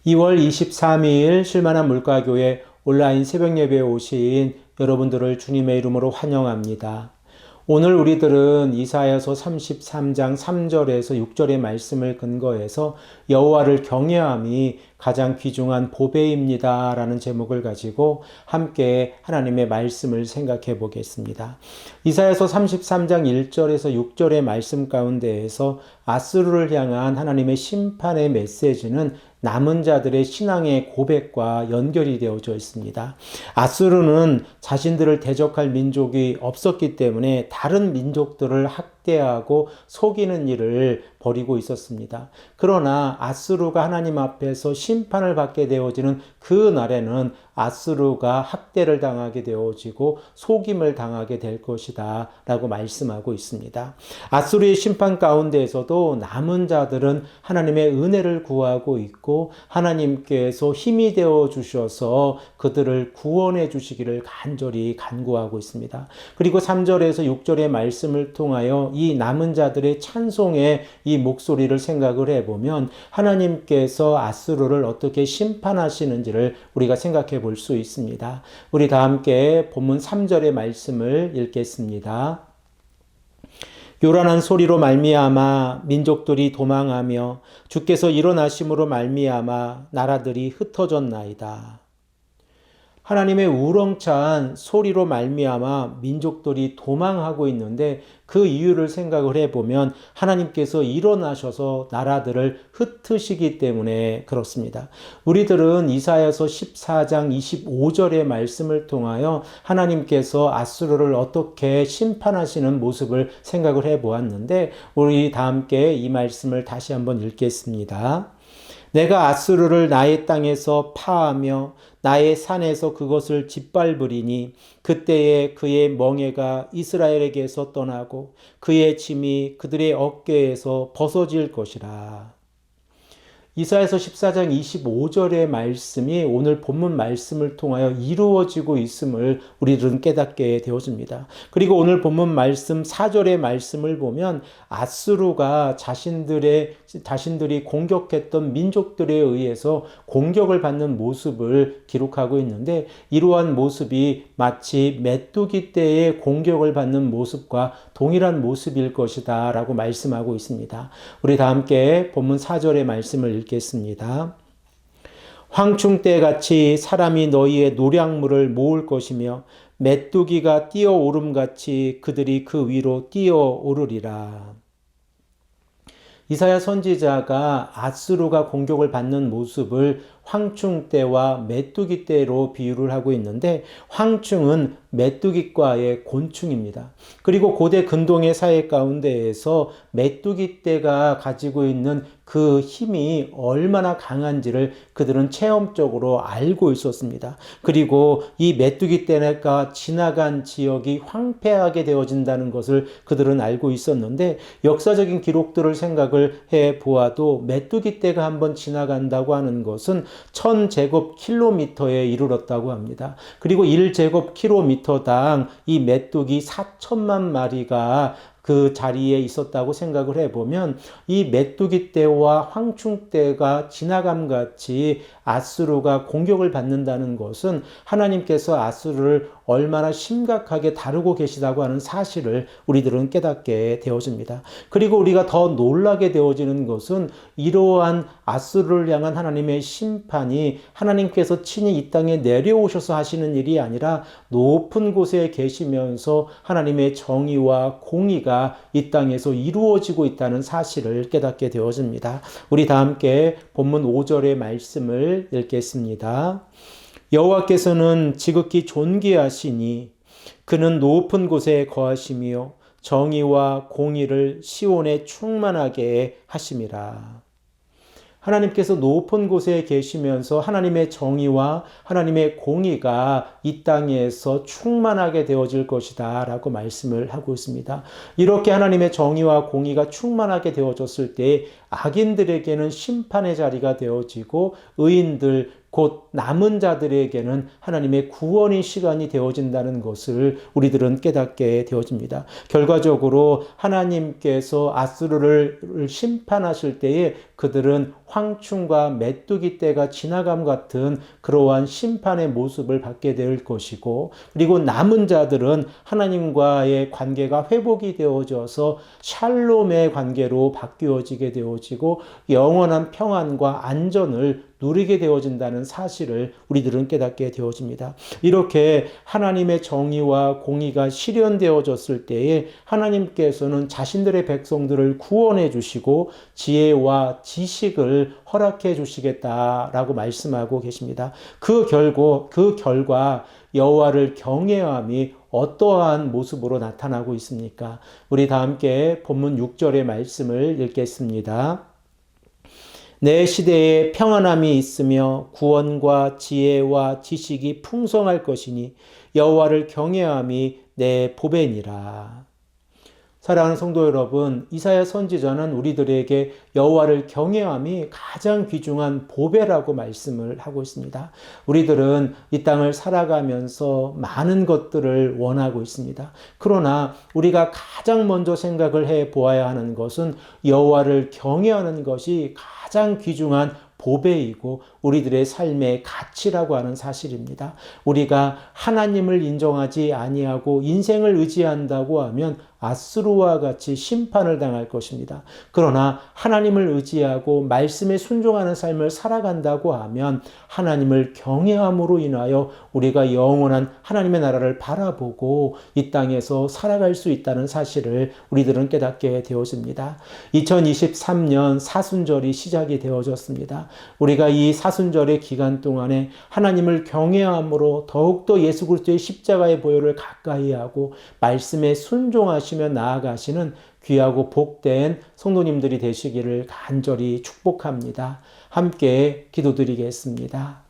2월 23일 쉴만한 물가교회 온라인 새벽 예배에 오신 여러분들을 주님의 이름으로 환영합니다. 오늘 우리들은 이사야서 33장 3절에서 6절의 말씀을 근거해서 여호와를 경외함이 가장 귀중한 보배입니다 라는 제목을 가지고 함께 하나님의 말씀을 생각해 보겠습니다. 이사야서 33장 1절에서 6절의 말씀 가운데에서 아수르를 향한 하나님의 심판의 메시지는 남은 자들의 신앙의 고백과 연결이 되어져 있습니다. 아수르는 자신들을 대적할 민족이 없었기 때문에 다른 민족들을 학대하고 속이는 일을 벌이고 있었습니다. 그러나 아수르가 하나님 앞에서 심판을 받게 되어지는 그 날에는 아수르가 학대를 당하게 되어지고 속임을 당하게 될 것이다 라고 말씀하고 있습니다. 아수르의 심판 가운데에서도 남은 자들은 하나님의 은혜를 구하고 있고 하나님께서 힘이 되어 주셔서 그들을 구원해 주시기를 간절히 간구하고 있습니다. 그리고 3절에서 6절의 말씀을 통하여 이 남은 자들의 찬송의 이 목소리를 생각을 해보면 하나님께서 아수르를 어떻게 심판하시는지를 우리가 생각해 볼 수 있습니다. 우리 다 함께 본문 3절의 말씀을 읽겠습니다. 요란한 소리로 말미암아 민족들이 도망하며 주께서 일어나심으로 말미암아 나라들이 흩어졌나이다. 하나님의 우렁찬 소리로 말미암아 민족들이 도망하고 있는데 그 이유를 생각을 해보면 하나님께서 일어나셔서 나라들을 흩으시기 때문에 그렇습니다. 우리들은 이사야서 14장 25절의 말씀을 통하여 하나님께서 아수르를 어떻게 심판하시는 모습을 생각을 해보았는데 우리 다 함께 이 말씀을 다시 한번 읽겠습니다. 내가 아수르를 나의 땅에서 파하며 나의 산에서 그것을 짓밟으리니 그때에 그의 멍에가 이스라엘에게서 떠나고 그의 짐이 그들의 어깨에서 벗어질 것이라. 이사야서 14장 25절의 말씀이 오늘 본문 말씀을 통하여 이루어지고 있음을 우리들은 깨닫게 되어집니다. 그리고 오늘 본문 말씀 4절의 말씀을 보면 아수르가 자신들이 공격했던 민족들에 의해서 공격을 받는 모습을 기록하고 있는데 이러한 모습이 마치 메뚜기 떼의 공격을 받는 모습과 동일한 모습일 것이다 라고 말씀하고 있습니다. 우리 다 함께 본문 4절의 말씀을 읽겠습니다. 황충떼같이 사람이 너희의 노량물을 모을 것이며 메뚜기가 뛰어오름같이 그들이 그 위로 뛰어오르리라. 이사야 선지자가 아수르가 공격을 받는 모습을 황충떼와 메뚜기떼로 비유를 하고 있는데 황충은 메뚜기과의 곤충입니다. 그리고 고대 근동의 사회 가운데에서 메뚜기떼가 가지고 있는 그 힘이 얼마나 강한지를 그들은 체험적으로 알고 있었습니다. 그리고 이 메뚜기떼가 지나간 지역이 황폐하게 되어진다는 것을 그들은 알고 있었는데 역사적인 기록들을 생각을 해보아도 메뚜기떼가 한번 지나간다고 하는 것은 1000제곱킬로미터에 이르렀다고 합니다. 그리고 1제곱킬로미터당 이 메뚜기 4천만 마리가 그 자리에 있었다고 생각을 해보면 이 메뚜기떼와 황충떼가 지나감같이 아수르가 공격을 받는다는 것은 하나님께서 아수르를 얼마나 심각하게 다루고 계시다고 하는 사실을 우리들은 깨닫게 되어집니다. 그리고 우리가 더 놀라게 되어지는 것은 이러한 아수르를 향한 하나님의 심판이 하나님께서 친히 이 땅에 내려오셔서 하시는 일이 아니라 높은 곳에 계시면서 하나님의 정의와 공의가 이 땅에서 이루어지고 있다는 사실을 깨닫게 되어집니다. 우리 다 함께 본문 5절의 말씀을 읽겠습니다. 여호와께서는 지극히 존귀하시니 그는 높은 곳에 거하시며 정의와 공의를 시온에 충만하게 하심이라. 하나님께서 높은 곳에 계시면서 하나님의 정의와 하나님의 공의가 이 땅에서 충만하게 되어질 것이다 라고 말씀을 하고 있습니다. 이렇게 하나님의 정의와 공의가 충만하게 되어졌을 때 악인들에게는 심판의 자리가 되어지고 의인들 곧 남은 자들에게는 하나님의 구원의 시간이 되어진다는 것을 우리들은 깨닫게 되어집니다. 결과적으로 하나님께서 아수르를 심판하실 때에 그들은 황충과 메뚜기 떼가 지나감 같은 그러한 심판의 모습을 받게 될 것이고, 그리고 남은 자들은 하나님과의 관계가 회복이 되어져서 샬롬의 관계로 바뀌어지게 되어지고 영원한 평안과 안전을 누리게 되어진다는 사실을 우리들은 깨닫게 되어집니다. 이렇게 하나님의 정의와 공의가 실현되어졌을 때에 하나님께서는 자신들의 백성들을 구원해 주시고 지혜와 지식을 허락해 주시겠다라고 말씀하고 계십니다. 그 결과 여호와를 경외함이 어떠한 모습으로 나타나고 있습니까? 우리 다 함께 본문 6절의 말씀을 읽겠습니다. 내 시대에 평안함이 있으며 구원과 지혜와 지식이 풍성할 것이니 여호와를 경외함이 내 보배니라. 사랑하는 성도 여러분, 이사야 선지자는 우리들에게 여호와를 경외함이 가장 귀중한 보배라고 말씀을 하고 있습니다. 우리들은 이 땅을 살아가면서 많은 것들을 원하고 있습니다. 그러나 우리가 가장 먼저 생각을 해 보아야 하는 것은 여호와를 경외하는 것이 가장 귀중한 보배이고 우리들의 삶의 가치라고 하는 사실입니다. 우리가 하나님을 인정하지 아니하고 인생을 의지한다고 하면 아수르와 같이 심판을 당할 것입니다. 그러나 하나님을 의지하고 말씀에 순종하는 삶을 살아간다고 하면 하나님을 경외함으로 인하여 우리가 영원한 하나님의 나라를 바라보고 이 땅에서 살아갈 수 있다는 사실을 우리들은 깨닫게 되어집니다. 2023년 사순절이 시작이 되어졌습니다. 우리가 이 사순절의 기간 동안에 하나님을 경외함으로 더욱더 예수 그리스도의 십자가의 보혈을 가까이 하고 말씀에 순종하시며 나아가시는 귀하고 복된 성도님들이 되시기를 간절히 축복합니다. 함께 기도드리겠습니다.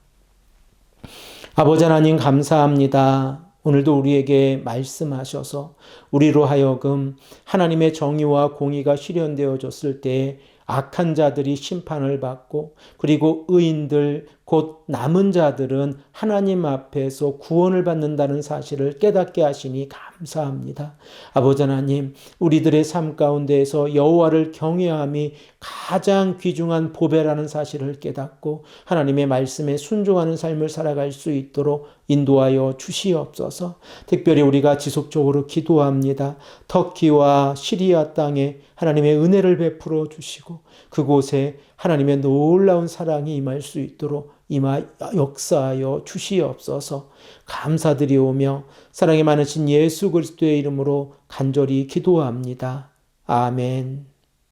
아버지 하나님 감사합니다. 오늘도 우리에게 말씀하셔서 우리로 하여금 하나님의 정의와 공의가 실현되어졌을 때 악한 자들이 심판을 받고 그리고 의인들 곧 남은 자들은 하나님 앞에서 구원을 받는다는 사실을 깨닫게 하시니 감사합니다. 아버지 하나님, 우리들의 삶 가운데에서 여호와를 경외함이 가장 귀중한 보배라는 사실을 깨닫고 하나님의 말씀에 순종하는 삶을 살아갈 수 있도록 인도하여 주시옵소서. 특별히 우리가 지속적으로 기도합니다. 터키와 시리아 땅에 하나님의 은혜를 베풀어 주시고 그곳에 하나님의 놀라운 사랑이 임할 수 있도록 역사하여 주시옵소서. 감사드리오며 사랑이 많으신 예수 그리스도의 이름으로 간절히 기도합니다. 아멘.